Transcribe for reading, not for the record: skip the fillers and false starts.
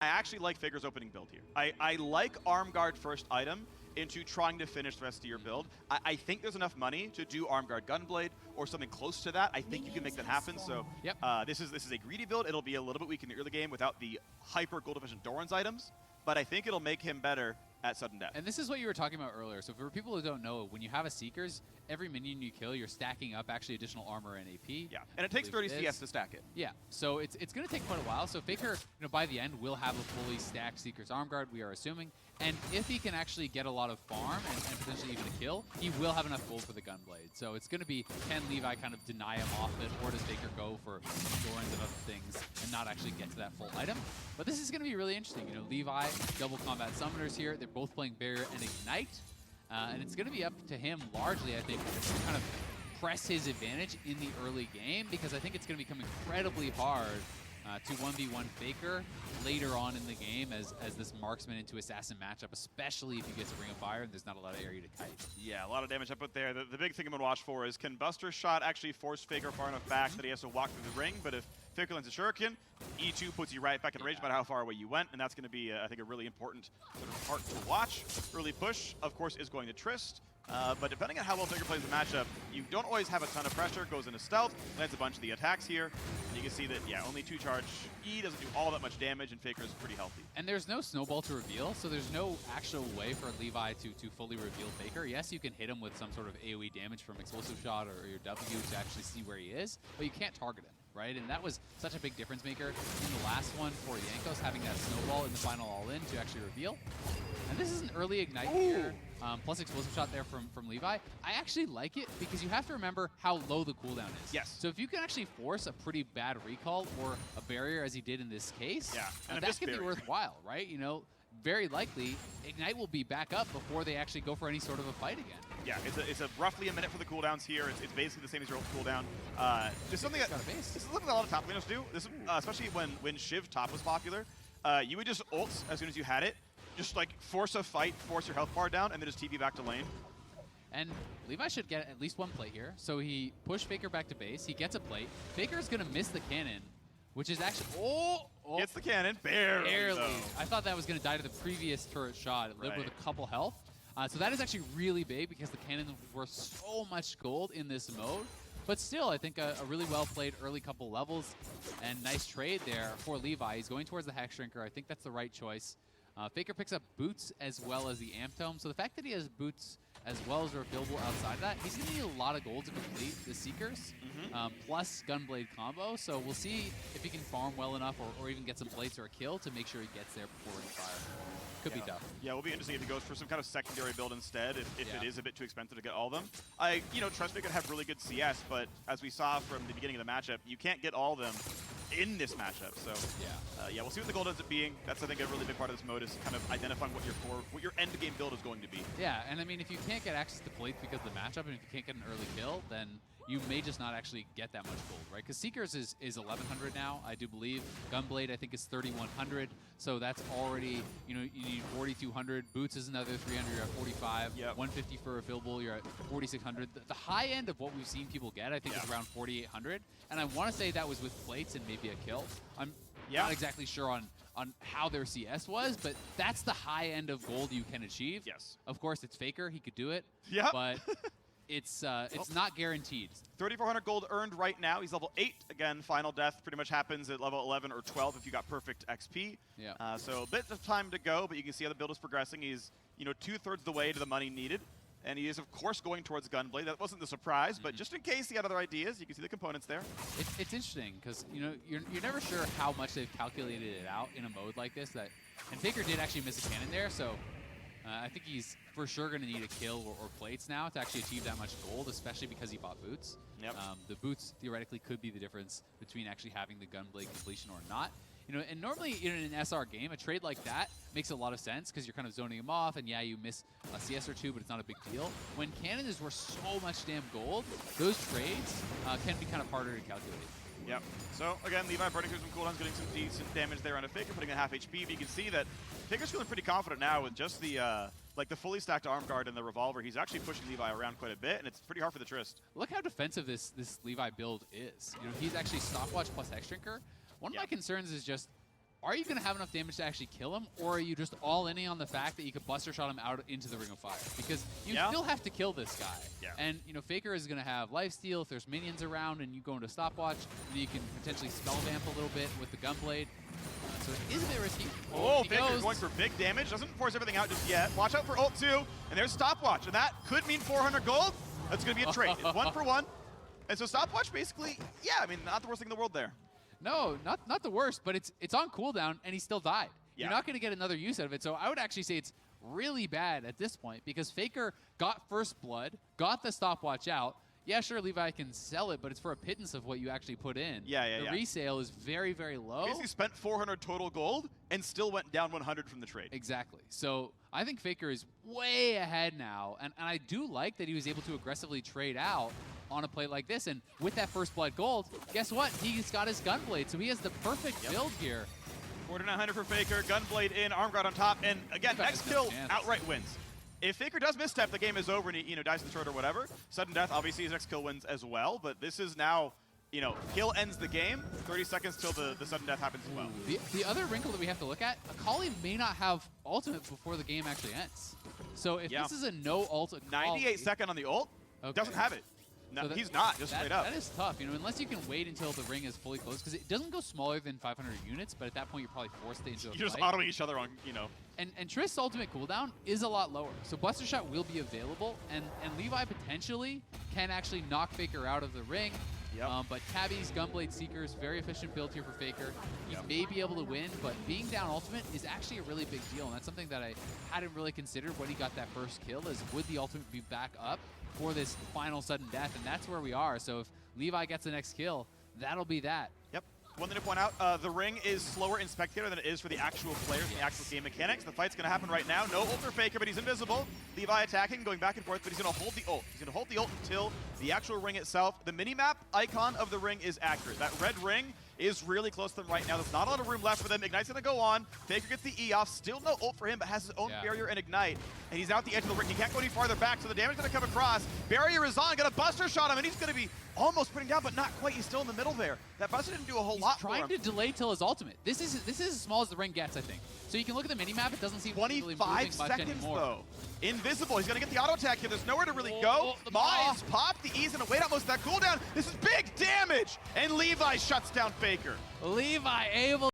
I actually like FAKER's opening build here. I like Arm Guard first item into trying to finish the rest of your build. I think there's enough money to do Arm Guard Gunblade or something close to that. I think you can make that happen. So this is a greedy build. It'll be a little bit weak in the early game without the hyper gold efficient Doran's items, but I think it'll make him better at sudden death. And this is what you were talking about earlier. So for people who don't know, when you have a Seekers, every minion you kill, you're stacking up actually additional armor and AP. Yeah, and it takes 30 CS to stack it. Yeah, so it's going to take quite a while. So FAKER, by the end, will have a fully stacked Seekers Arm Guard, we are assuming. And if he can actually get a lot of farm and potentially even a kill, he will have enough gold for the Gunblade. So it's going to be, can Levi kind of deny him off it, or does FAKER go for Dorans and other things and not actually get to that full item? But this is going to be really interesting. Levi, double combat summoners here. They're both playing Barrier and Ignite. And it's going to be up to him largely, I think, to kind of press his advantage in the early game, because I think it's going to become incredibly hard to 1v1 FAKER later on in the game as this marksman into assassin matchup, especially if he gets a Ring of Fire and there's not a lot of area to kite. Yeah, a lot of damage up there. The big thing I'm going to watch for is, can Buster's shot actually force FAKER far enough back that he has to walk through the ring? But if FAKER lands a Shuriken, E2 puts you right back in range no matter how far away you went, and that's going to be, I think, a really important sort of part to watch. Early push, of course, is going to Trist. But depending on how well FAKER plays the matchup, you don't always have a ton of pressure. Goes into stealth, lands a bunch of the attacks here. And you can see that, yeah, only 2 charge E doesn't do all that much damage, and FAKER is pretty healthy. And there's no snowball to reveal, so there's no actual way for Levi to fully reveal FAKER. Yes, you can hit him with some sort of AoE damage from Explosive Shot or your W to actually see where he is, but you can't target him, right? And that was such a big difference maker in the last one for Jankos, having that snowball in the final all-in to actually reveal. And this is an early Ignite here, plus Explosive Shot there from Levi. I actually like it because you have to remember how low the cooldown is. Yes. So if you can actually force a pretty bad recall or a barrier, as he did in this case, that can be worthwhile, right? Very likely, Ignite will be back up before they actually go for any sort of a fight again. Yeah, it's a roughly a minute for the cooldowns here. It's basically the same as your old cooldown. Just something that this is something that a lot of top laners do. This, especially when Shiv top was popular, you would just ult as soon as you had it. Just like force a fight, force your health bar down, and then just TP back to lane. And Levi should get at least 1 plate here. So he pushed FAKER back to base. He gets a plate. FAKER is going to miss the cannon, which is actually... Gets the cannon, barely. I thought that was going to die to the previous turret shot. It lived with a couple health. So that is actually really big because the cannon was worth so much gold in this mode. But still, I think a really well-played early couple levels and nice trade there for Levi. He's going towards the Hex Shrinker. I think that's the right choice. FAKER picks up Boots as well as the Amp Tome. So the fact that he has Boots as well as refillable outside of that, he's going to need a lot of gold to complete the Seekers, plus Gunblade combo. So we'll see if he can farm well enough or even get some plates or a kill to make sure he gets there before Ring of Fire. Could be tough. Yeah, we'll be interesting if he goes for some kind of secondary build instead, if it is a bit too expensive to get all of them. Trust could have really good CS, but as we saw from the beginning of the matchup, you can't get all of them in this matchup. So we'll see what the goal ends up being. That's, I think, a really big part of this mode, is kind of identifying what your end game build is going to be. Yeah, and I mean, if you can't get access to plates because of the matchup, and if you can't get an early kill, then you may just not actually get that much gold, right? Because Seekers is 1,100 now, I do believe. Gunblade, I think, is 3,100. So that's already, you need 4,200. Boots is another 300, you're at 45. 150 for a refillable, you're at 4,600. The high end of what we've seen people get, I think, is around 4,800. And I want to say that was with plates and maybe a kill. I'm not exactly sure on how their CS was, but that's the high end of gold you can achieve. Yes. Of course, it's FAKER. He could do it. Yeah. But it's not guaranteed. 3,400 gold earned right now. He's level 8. Again, final death pretty much happens at level 11 or 12 if you got perfect XP. Yeah. So a bit of time to go, but you can see how the build is progressing. He's 2/3 the way to the money needed. And he is, of course, going towards Gunblade. That wasn't the surprise, but just in case he had other ideas, you can see the components there. It's interesting because you're never sure how much they've calculated it out in a mode like this. And FAKER did actually miss a cannon there, so I think he's for sure going to need a kill or plates now to actually achieve that much gold, especially because he bought Boots. Yep. The Boots theoretically could be the difference between actually having the Gunblade completion or not. And normally in an SR game, a trade like that makes a lot of sense because you're kind of zoning him off, and you miss a CS or two, but it's not a big deal. When cannon is worth so much damn gold, those trades can be kind of harder to calculate. Yep. So again, Levi burning through some cooldowns, getting some decent damage there on a FAKER, putting in half HP. But you can see that FAKER's feeling pretty confident now with just the the fully stacked arm guard and the revolver. He's actually pushing Levi around quite a bit, and it's pretty hard for the Trist. Look how defensive this Levi build is. He's actually stopwatch plus Hex Shrinker. One of my concerns is just are you going to have enough damage to actually kill him, or are you just all in on the fact that you could Buster Shot him out into the Ring of Fire? Because you still have to kill this guy. Yeah. And, you know, Faker is going to have lifesteal if there's minions around and you go into stopwatch, and you can potentially spell vamp a little bit with the Gunblade. So it is a bit risky. Oh, Faker going for big damage. Doesn't force everything out just yet. Watch out for ult 2. And there's stopwatch. And that could mean 400 gold. That's going to be a trade. It's 1 for 1. And so stopwatch basically, yeah, I mean, not the worst thing in the world there. No, not the worst, but it's on cooldown, and he still died. Yeah. You're not going to get another use out of it. So I would actually say it's really bad at this point because Faker got first blood, got the stopwatch out. Yeah, sure, Levi can sell it, but it's for a pittance of what you actually put in. The resale is very, very low. Basically spent 400 total gold and still went down 100 from the trade. Exactly. So I think Faker is way ahead now, and I do like that he was able to aggressively trade out on a play like this, and with that first blood gold, guess what? He's got his Gunblade, so he has the perfect build here. 4900 for Faker, Gunblade in, Arm Guard on top, and again, next kill outright wins. If Faker does misstep, the game is over and he dies in the turret or whatever. Sudden death, obviously his next kill wins as well, but this is now, kill ends the game, 30 seconds till the sudden death happens as well. The other wrinkle that we have to look at, Akali may not have ultimate before the game actually ends. So if this is a no ult Akali, 98 second on the ult, doesn't have it. No, so he's not, just straight up. That is tough, unless you can wait until the ring is fully closed, because it doesn't go smaller than 500 units, but at that point you're probably forced into a fight. You're just autoing each other on, And Trist's ultimate cooldown is a lot lower, so Buster Shot will be available, and Levi potentially can actually knock Faker out of the ring. But Tabby's Gunblade Seeker is very efficient build here for Faker. He may be able to win, but being down ultimate is actually a really big deal, and that's something that I hadn't really considered when he got that first kill, is would the ultimate be back up for this final sudden death, and that's where we are. So if Levi gets the next kill, that'll be that. Yep. One thing to point out, the ring is slower in Spectator than it is for the actual players, the actual game mechanics. The fight's going to happen right now. No ult for Faker, but he's invisible. Levi attacking, going back and forth, but he's going to hold the ult. He's going to hold the ult until the actual ring itself. The minimap icon of the ring is accurate. That red ring is really close to them right now. There's not a lot of room left for them. Ignite's going to go on. Faker gets the E off. Still no ult for him, but has his own barrier and Ignite. And he's out the edge of the ring. He can't go any farther back, so the damage is going to come across. Barrier is on. Going to Buster Shot him, and he's going to be almost putting down, but not quite. He's still in the middle there. That Buster didn't do a whole lot for him. He's trying to delay till his ultimate. This is as small as the ring gets, I think. So you can look at the minimap. It doesn't seem 25 seconds, though. Invisible. He's going to get the auto attack here. There's nowhere to really go. Ma is popped. The E's going to wait out most of that cooldown. This is big damage. And Levi shuts down Faker. Levi able